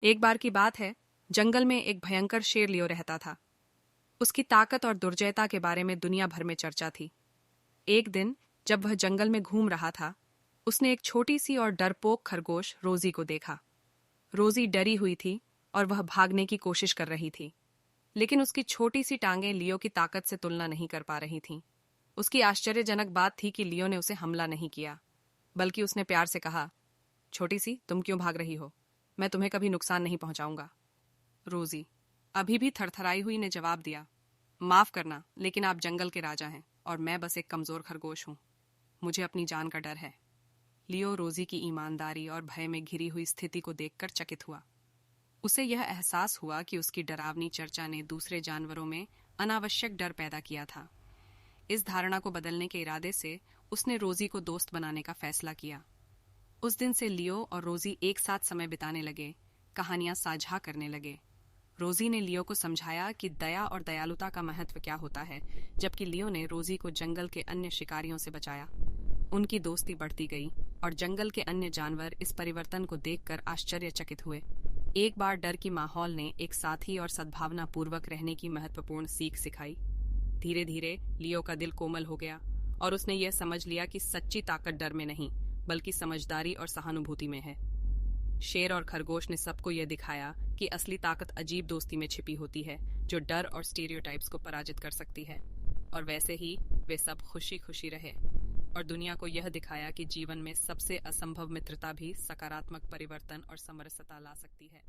एक बार की बात है, जंगल में एक भयंकर शेर लियो रहता था। उसकी ताकत और दुर्जयता के बारे में दुनिया भर में चर्चा थी। एक दिन जब वह जंगल में घूम रहा था, उसने एक छोटी सी और डरपोक खरगोश रोजी को देखा। रोजी डरी हुई थी और वह भागने की कोशिश कर रही थी, लेकिन उसकी छोटी सी टांगें लियो की ताकत से तुलना नहीं कर पा रही थीं। उसकी आश्चर्यजनक बात थी कि लियो ने उसे हमला नहीं किया, बल्कि उसने प्यार से कहा, छोटी सी, तुम क्यों भाग रही हो? मैं तुम्हें कभी नुकसान नहीं पहुंचाऊंगा। रोजी अभी भी थरथराई हुई ने जवाब दिया, माफ करना, लेकिन आप जंगल के राजा हैं और मैं बस एक कमजोर खरगोश हूं। मुझे अपनी जान का डर है। लियो रोजी की ईमानदारी और भय में घिरी हुई स्थिति को देखकर चकित हुआ। उसे यह एहसास हुआ कि उसकी डरावनी चर्चा ने दूसरे जानवरों में अनावश्यक डर पैदा किया था। इस धारणा को बदलने के इरादे से उसने रोजी को दोस्त बनाने का फैसला किया। उस दिन से लियो और रोजी एक साथ समय बिताने लगे, कहानियां साझा करने लगे। रोजी ने लियो को समझाया कि दया और दयालुता का महत्व क्या होता है, जबकि लियो ने रोजी को जंगल के अन्य शिकारियों से बचाया। उनकी दोस्ती बढ़ती गई और जंगल के अन्य जानवर इस परिवर्तन को देखकर आश्चर्यचकित हुए। एक बार डर की माहौल ने एक साथी और सद्भावना पूर्वक रहने की महत्वपूर्ण सीख सिखाई। धीरे धीरे लियो का दिल कोमल हो गया और उसने यह समझ लिया कि सच्ची ताकत डर में नहीं, बल्कि समझदारी और सहानुभूति में है। शेर और खरगोश ने सबको यह दिखाया कि असली ताकत अजीब दोस्ती में छिपी होती है, जो डर और स्टीरियोटाइप्स को पराजित कर सकती है। और वैसे ही वे सब खुशी खुशी रहे और दुनिया को यह दिखाया कि जीवन में सबसे असंभव मित्रता भी सकारात्मक परिवर्तन और समरसता ला सकती है।